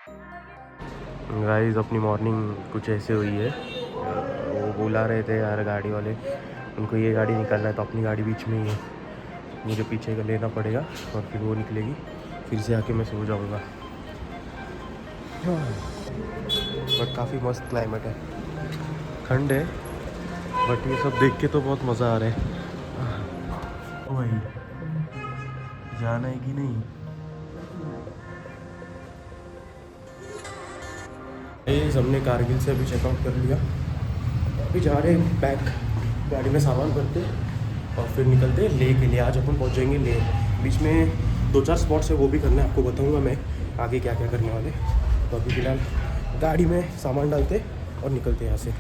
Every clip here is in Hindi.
गाइस अपनी मॉर्निंग कुछ ऐसे हुई है। वो बुला रहे थे यार गाड़ी वाले, उनको ये गाड़ी निकालना है तो अपनी गाड़ी बीच में ही है, मुझे पीछे का लेना पड़ेगा और फिर वो निकलेगी, फिर से आके मैं सो जाऊँगा। बट काफ़ी मस्त क्लाइमेट है, ठंड है बट ये सब देख के तो बहुत मज़ा आ रहा है। ओ भाई जाना है कि नहीं? ये हमने कारगिल से अभी चेकआउट कर लिया, अभी जा रहे हैं बैग गाड़ी में सामान भरते और फिर निकलते ले के लिए। आज अपन पहुंचेंगे ले, बीच में 2-4 स्पॉट्स है वो भी करना है, आपको बताऊंगा मैं आगे क्या क्या करने वाले। तो अभी फिलहाल गाड़ी में सामान डालते और निकलते यहाँ से।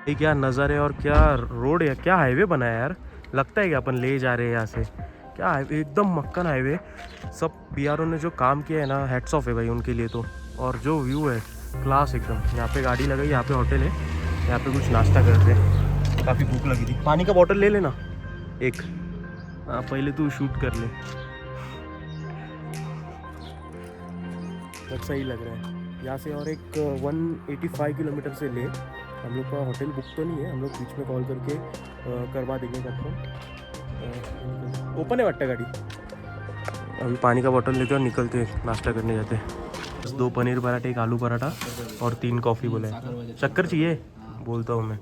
ये क्या नज़ारे और क्या रोड है, क्या हाईवे बना है यार। लगता है कि अपन ले जा रहे हैं यहाँ से, क्या हाईवे, एकदम मक्कन हाईवे। सब बीआरओ ने जो काम किया है ना, हेड्स ऑफ है भाई उनके लिए तो। और जो व्यू है क्लास एकदम। यहाँ पे गाड़ी लगाई, यहाँ पे होटल है, यहाँ पे कुछ नाश्ता करते हैं। काफ़ी भूख लगी थी, पानी का बॉटल ले लेना एक। हाँ पहले तू शूट कर ले, बहुत सही लग रहा है। यहाँ से और एक 185 किलोमीटर से ले, हम लोग का होटल बुक तो नहीं है, हम लोग बीच में कॉल करके करवा देंगे कंफर्म। ओपन है वाटता गाड़ी। अभी पानी का बोतल लेते और निकलते, नाश्ता करने जाते हैं। बस 2 पनीर पराठे, एक आलू पराठा और 3 कॉफ़ी बोले। शक्कर चाहिए बोलता हूँ मैं,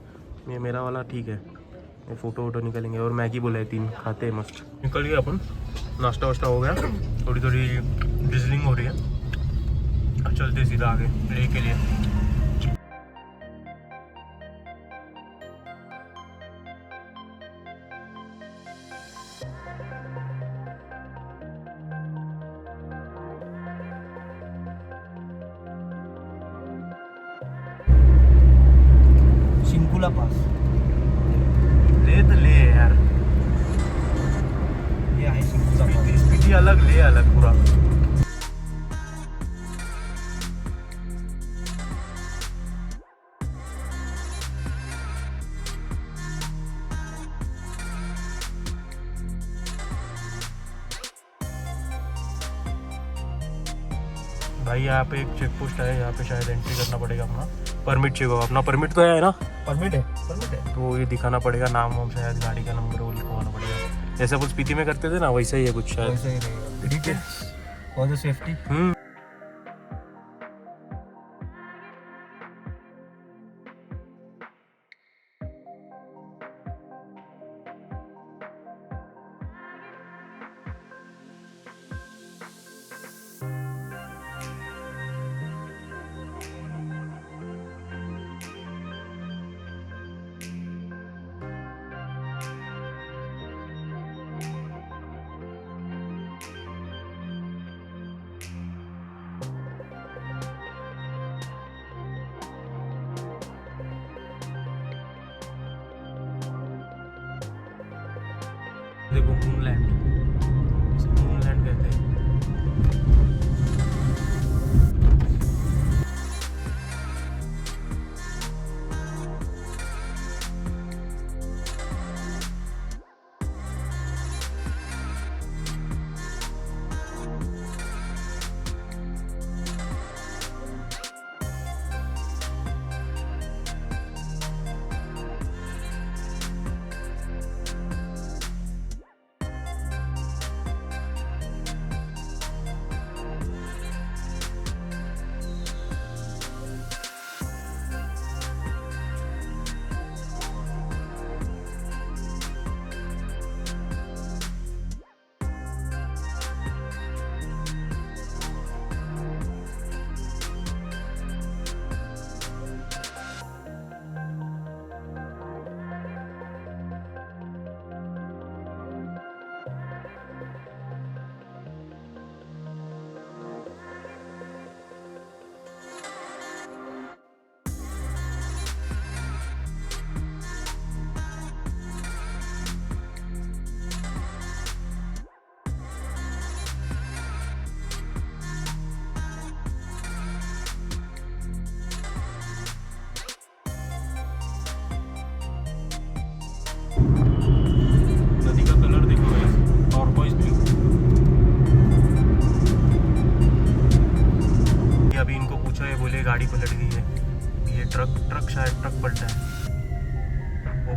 ये मेरा वाला ठीक है। ये फ़ोटो वोटो निकलेंगे और मैगी बोला है 3, खाते हैं मस्त। निकल गए अपन, नाश्ता वाश्ता हो गया, थोड़ी थोड़ी ड्रिजलिंग हो रही है, चलते सीधा आगे ले के लिए। सिंकुला पास ले तो ले यार, ये आहे सिंकुला पास। स्पीडी अलग ले अलग पूरा। भाई यहाँ पे एक चेक पोस्ट है, यहाँ पे शायद एंट्री करना पड़ेगा अपना, परमिट चाहिए होगा। अपना परमिट तो है ना? परमिट है, परमिट है। तो ये दिखाना पड़ेगा, नाम वाम शायद, गाड़ी का नंबर वो लिखवाना पड़ेगा, जैसा कुछ स्पीति में करते थे ना वैसा ही है कुछ शायद। वैसे ही रहेगा, ठीक है, फॉर द सेफ्टी। देखो मूनलैंड, इसे मूनलैंड कहते हैं।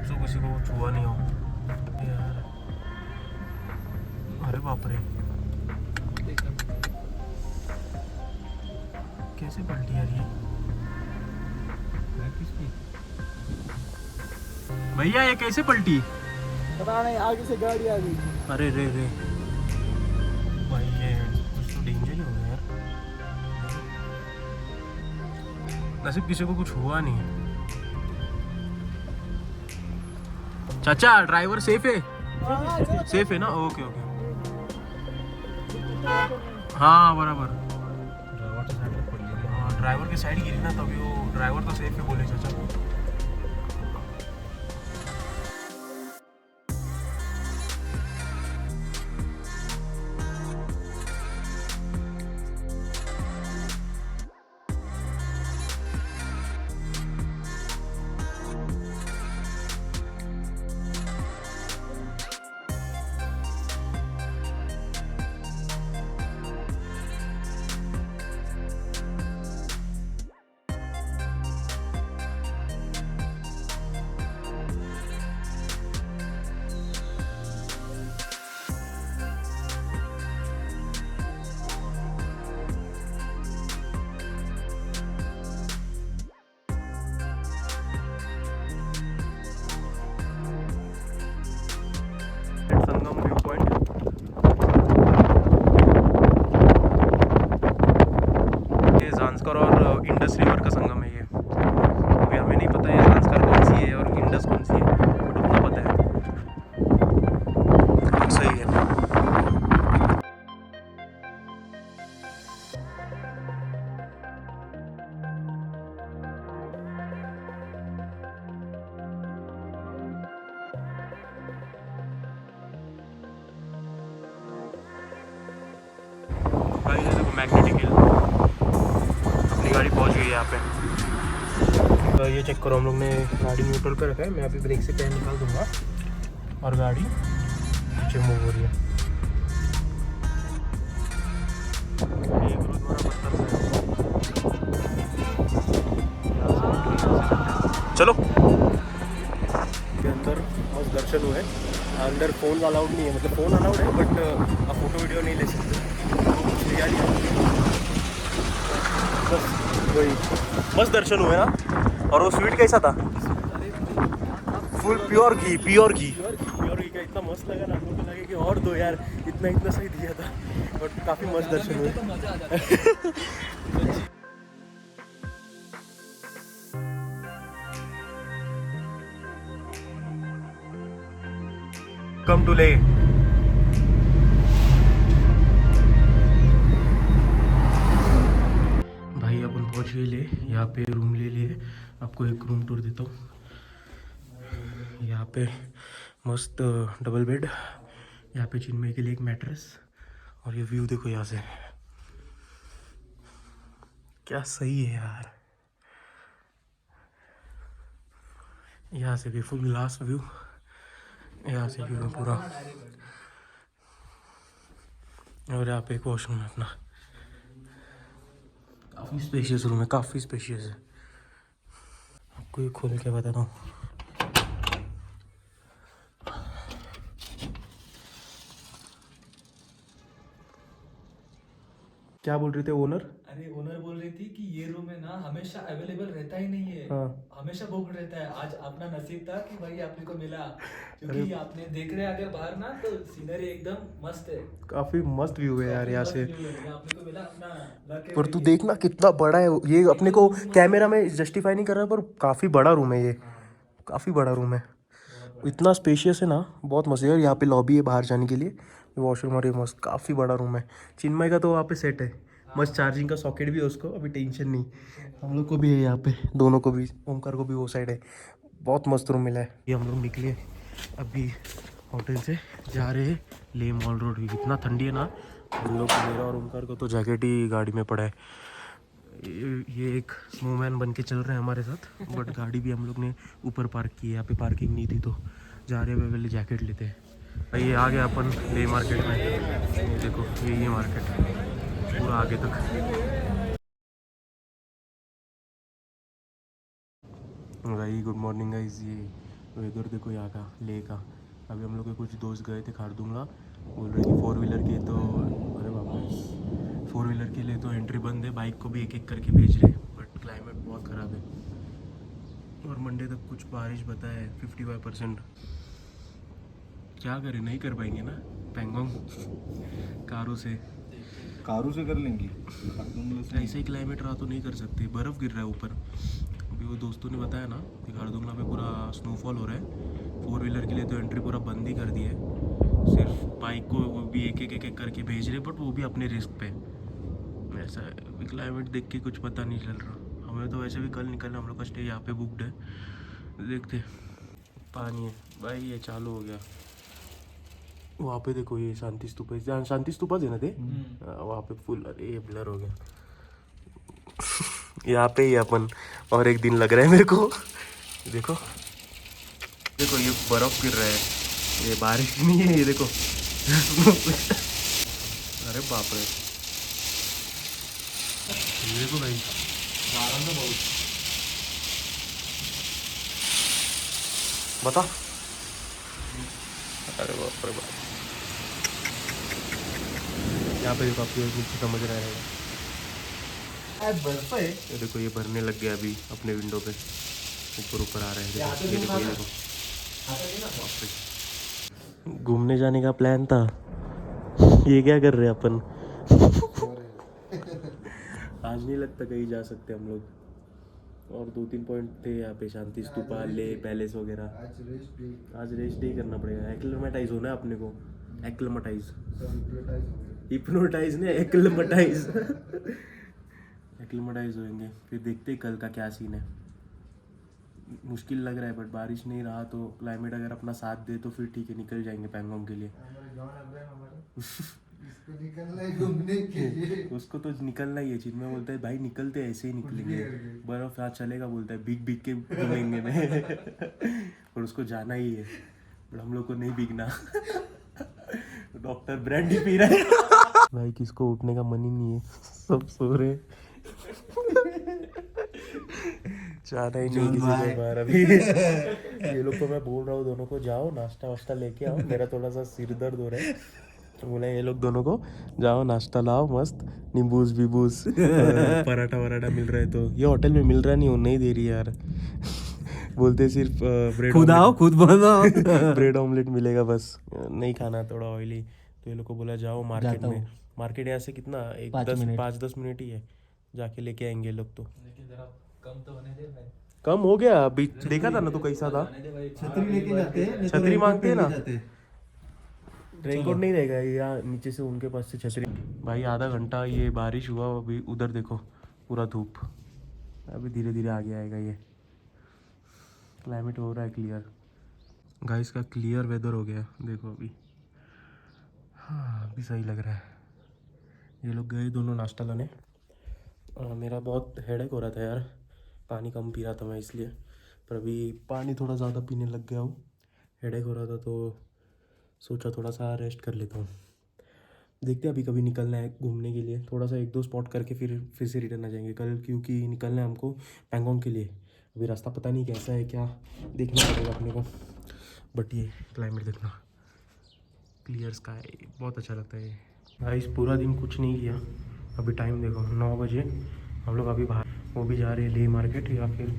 होप किसी को छुआ नहीं हो यार। अरे बाप रे, कैसे पलटी यार ये? भैया ये कैसे पलटी? पता नहीं, आगे से गाड़ी आ गई। अरे रे रे भाई, ये कुछ तो डेंजर ही हो गया यार। नसीब किसी को कुछ हुआ नहीं है। चाचा ड्राइवर सेफ है? सेफ है ना? ओके ओके, हाँ बराबर। हाँ ड्राइवर की साइड गिरी ना, तभी वो ड्राइवर तो सेफ है बोले चाचा। संगम व्यू पॉइंट। ये ज़ांस्कर और इंडस रिवर का संगम है ये। अभी हमें नहीं पता है ज़ांस्कर कौन सी है और इंडस कौन सी है, बट उतना पता है। सही है। भाई ये देखो मैग्नेटिक हिल, अपनी गाड़ी पहुंच गई है यहाँ पे। तो ये चेक करो, हम लोग ने गाड़ी न्यूट्रल पे रखा है। मैं अभी ब्रेक से पैर निकाल दूंगा और गाड़ी नीचे मूव हो रही है। ये गुरुद्वारा पत्थर से चलो के अंदर मस्त दर्शन हुए। अंदर फ़ोन अलाउड नहीं है, मतलब फ़ोन अलाउड है बट आप फोटो वीडियो नहीं ले सकते। बस वही मस्त दर्शन हुए ना। और वो स्वीट कैसा था? फुल प्योर घी, प्योर घी का इतना मस्त लगा ना, हम लोग को लगे कि और दो यार, इतना सही दिया था। बट काफ़ी मस्त दर्शन हुए। कम टू ले। भाई अपन पहुंच गए ले, यहाँ पे रूम ले लिए। आपको एक रूम टूर देता हूँ। यहाँ पे मस्त डबल बेड, यहाँ पे चिन्मय के लिए एक मैट्रेस, और ये व्यू देखो यहाँ से, क्या सही है यार। यहाँ से भी फुल ग्लास व्यू, यहाँ से व्यू पूरा। और यहाँ पे एक वॉशरूम है अपना, काफ़ी स्पेशियस रूम है, काफ़ी स्पेशियस है। आपको ये खोल के बताता हूँ। क्या बोल रहे थे ओनर? अरे ओनर बोल रही थी कि ये रूम है ना हमेशा अवेलेबल रहता ही नहीं है। हाँ। हमेशा बुक रहता है। आज अपना नसीब था कि भाई आपने को मिला, क्योंकि आपने देख रहे हैं अगर बाहर ना तो सीनरी एकदम मस्त है। काफ़ी मस्त व्यू है यार यहाँ से। ये आपने को मिला अपना luck है पर तू भाई। देखना कितना बड़ा है ये, अपने को कैमरा में जस्टिफाई नहीं कर रहा, पर काफ़ी बड़ा रूम है ये, काफ़ी बड़ा रूम है। इतना स्पेशियस है ना, बहुत मस्त है। और यहाँ पे लॉबी है बाहर जाने के लिए, वॉशरूम और ये मस्त काफ़ी बड़ा रूम है। चिन्मय का तो वहाँ पे सेट है, मस्त चार्जिंग का सॉकेट भी है उसको, अभी टेंशन नहीं। हम लोग को भी है यहाँ पे, दोनों को भी, ओमकार को भी वो साइड है। बहुत मस्त रूम मिला है। ये हम लोग निकले अभी होटल से, जा रहे हैं ले मॉल रोड। भी कितना ठंडी है ना, हम लोग, मेरा और ओमकार को तो जैकेट ही गाड़ी में पड़ा है। ये एक स्नोमैन बन के चल रहे हैं हमारे साथ, बट गाड़ी भी हम लोग ने ऊपर पार्क की है, यहाँ पे पार्किंग नहीं थी तो जा रहे हैं, पहले जैकेट लेते हैं। ये आ गया अपन ले मार्केट में। ये देखो ये मार्केट पूरा आगे तक। भाई गुड मॉर्निंग गाइस, ये वेदर देखो यहाँ का, ले का। अभी हम लोग के कुछ दोस्त गए थे खारदुंगला, बोल रहे कि 4 व्हीलर के तो, अरे बाप रे, 4 व्हीलर के लिए तो एंट्री बंद है, बाइक को भी एक एक करके भेज रहे, बट क्लाइमेट बहुत ख़राब है और मंडे तक कुछ बारिश बताया है 55%। क्या करें, नहीं कर पाएंगे ना पैंगोंग कारू से कर लेंगे। ऐसे ही क्लाइमेट रहा तो नहीं कर सकते, बर्फ़ गिर रहा है ऊपर। अभी वो दोस्तों ने बताया ना कि खारदुंगला पे पूरा स्नोफॉल हो रहा है, 4 व्हीलर के लिए तो एंट्री पूरा बंद ही कर दी है, सिर्फ बाइक को वो भी एक एक करके भेज रहे, बट वो भी अपने रिस्क पे। ऐसा है क्लाइमेट देख के कुछ पता नहीं चल रहा। हमें तो वैसे भी कल निकलना, हम लोग का स्टे यहाँ पे बुकड है, देखते। पानी है भाई, ये चालू हो गया। वहाँ पे देखो ये शांति स्तूप है, जहाँ शांति स्तूपा है ना थे, वहाँ पे फुल, अरे ये ब्लर हो गया। यहाँ पे ही अपन और एक दिन लग रहा है मेरे को। देखो देखो ये बर्फ गिर रहा है, ये बारिश नहीं है, ये देखो। अरे बाप रे, ये देखो भाई, बहुत बता। अरे बाप रे बाप, यहाँ पे काफी नीचे समझ रहा है, बर्फ है। ये देखो ये भरने लग गया अभी अपने विंडो पे, ऊपर ऊपर आ रहा है, देखो ये देखो ये देखो। घूमने जाने का प्लान था, ये क्या कर रहे हैं अपन। आज नहीं लगता कहीं जा सकते हम लोग, और 2-3 पॉइंट थे यहाँ पे, शांति स्तूपा, ले पैलेस वगैरह। आज रेस्ट डे करना पड़ेगा, एक्लेमेटाइज होना है अपने को, एक्लेमेटाइज, हिप्नोटाइज नहीं, एक्लेमेटाइज। एक्लेमेटाइज होंगे, फिर देखते हैं कल का क्या सीन है। मुश्किल लग रहा है, बट बारिश नहीं रहा तो, क्लाइमेट अगर अपना साथ दे तो फिर ठीक है, निकल जाएंगे पैंगोंग के लिए। इसको निकलना है घूमने के लिए। उसको तो निकलना ही है, चिन्मय बोलता है भाई निकलते ऐसे ही निकलेंगे, बर्फ आज चलेगा बोलता है, भीग भीग के घूमेंगे में। और उसको जाना ही है, पर हम लोग को नहीं भीगना। डॉक्टर ब्रांडी पी रहा है। भाई किसको उठने का मन ही नहीं है, सब सो रहे। जाना ही नहीं किसी को बाहर अभी। ये लोग को मैं बोल रहा हूँ दोनों को, जाओ नाश्ता वाश्ता लेके आओ, मेरा थोड़ा सा सिर दर्द हो रहा है। तो बोला ये लोग दोनों को, जाओ नाश्ता लाओ मस्त, नींबूस बीबूस, पराठा वराठा मिल रहा है तो। ये होटल में मिल रहा नहीं, वो नहीं दे रही यार। बोलते सिर्फ ब्रेड, खुद आओ खुद बनाओ। ब्रेड ऑमलेट मिलेगा बस, नहीं खाना थोड़ा ऑयली। तो ये लोग को बोला जाओ मार्केट में, मार्केट यहाँ से कितना, 5-10 मिनट ही है, जाके लेके आएंगे लोग। तो लेकिन जरा कम तो होने दे भाई। कम हो गया अभी, देखा था ना तो कैसा था। छतरी लेके जाते हैं, छतरी मांगते हैं ना, रेनकोट नहीं रहेगा या नीचे से उनके पास से छतरी। भाई आधा घंटा ये बारिश हुआ, अभी उधर देखो पूरा धूप, अभी धीरे धीरे आगे आएगा। ये क्लाइमेट हो रहा है क्लियर, गाइस का क्लियर वेदर हो गया, देखो अभी। हाँ अभी सही लग रहा है। ये लोग गए दोनों नाश्ता लाने। मेरा बहुत हेडेक हो रहा था यार, पानी कम पी रहा था मैं इसलिए, पर अभी पानी थोड़ा ज़्यादा पीने लग गया हूँ। हेडेक हो रहा था तो सोचा थोड़ा सा रेस्ट कर लेता हूँ। देखते हैं अभी कभी निकलना है घूमने के लिए, थोड़ा सा 1-2 स्पॉट करके फिर से रिटर्न आ जाएंगे कल, क्योंकि निकलना है हमको पैंगोंग के लिए। अभी रास्ता पता नहीं कैसा है, क्या देखना पड़ेगा अपने को। बट ये क्लाइमेट देखना, क्लियर स्काई, बहुत अच्छा लगता है। गाइस पूरा दिन कुछ नहीं किया, अभी टाइम देखो 9 बजे। हम लोग अभी बाहर, वो भी जा रहे हैं ले मार्केट, या फिर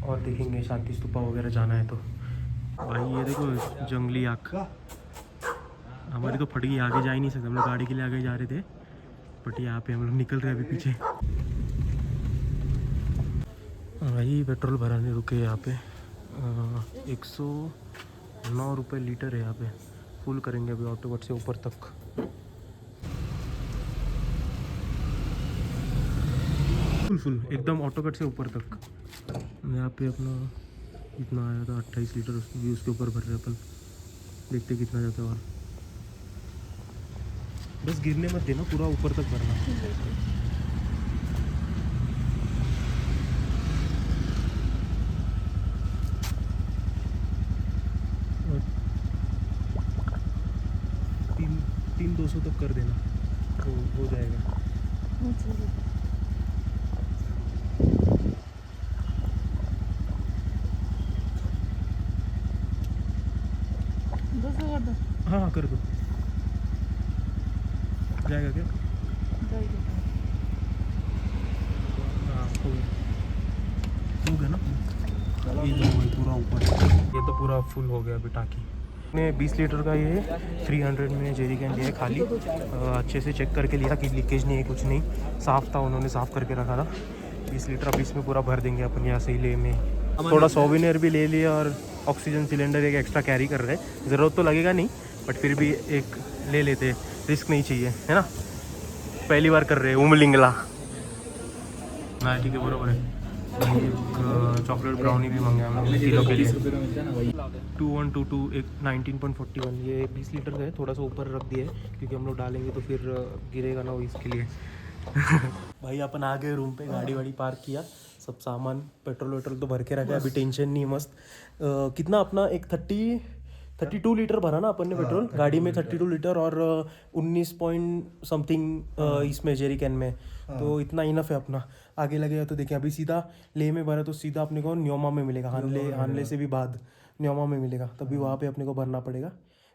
और देखेंगे शांति स्तूपा वगैरह जाना है तो। भाई ये देखो जंगली आग, हमारी तो फट गई, आगे जा ही नहीं सकते हम लोग, गाड़ी के लिए आगे जा रहे थे, बट यहाँ पे हम लोग निकल रहे हैं अभी पीछे। भाई पेट्रोल भराने रुके यहाँ पे, 109 रुपये लीटर है यहाँ पे। फुल करेंगे अभी ऑटो कट से ऊपर तक। फुल एकदम ऑटो कट से ऊपर तक। यहाँ पे अपना इतना आया था 28 लीटर, भी उसके ऊपर भर रहे अपन, देखते कितना जाता है। और बस गिरने मत देना, पूरा ऊपर तक भरना। और 300-200 तक कर देना तो हो जाएगा। हाँ हाँ कर दो। जाएगा क्या? हाँ हो गया ना। ये तो हो गया पूरा ऊपर, ये तो पूरा फुल हो गया अभी टाकी। ने 20 लीटर का ये 300 में जेरी कैन लिया है खाली। अच्छे से चेक करके लिया कि लीकेज नहीं है, कुछ नहीं, साफ़ था, उन्होंने साफ़ करके रखा था। 20 लीटर अब इसमें पूरा भर देंगे अपन यहाँ से ही ले में। थोड़ा सोवेनियर भी ले लिया और ऑक्सीजन सिलेंडर एक एक्स्ट्रा कैरी कर रहे हैं, ज़रूरत तो लगेगा नहीं बट फिर भी एक ले लेते, रिस्क नहीं चाहिए है ना, पहली बार कर रहे हैं उमलिंगला। हाँ ठीक है बराबर है। एक चॉकलेट ब्राउनी भी मंगाया हम लोग किलो के लिए। 2122 एक 19.41, ये 20 लीटर का है, थोड़ा सा ऊपर रख दिया है क्योंकि हम लोग डालेंगे तो फिर गिरेगा ना वो, इसके लिए। भाई अपन आ गए रूम पे, गाड़ी वाड़ी पार्क किया, सब सामान पेट्रोल वेट्रोल तो भर के रखा है, अभी टेंशन नहीं, मस्त। कितना अपना एक 32 लीटर भरा ना अपन ने पेट्रोल गाड़ी में, 32 लीटर और 19 पॉइंट समथिंग इसमें जेरी कैन में, तो इतना इनफ है अपना। आगे लगेगा तो देखिए, अभी सीधा ले में भरा तो सीधा अपने को न्योमा में मिलेगा, हानले से भी बाद न्योमा में मिलेगा, तभी वहाँ पे अपने को भरना पड़ेगा।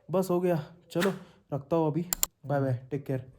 बस हो गया, चलो रखता हूँ अभी, बाय बाय, टेक केयर।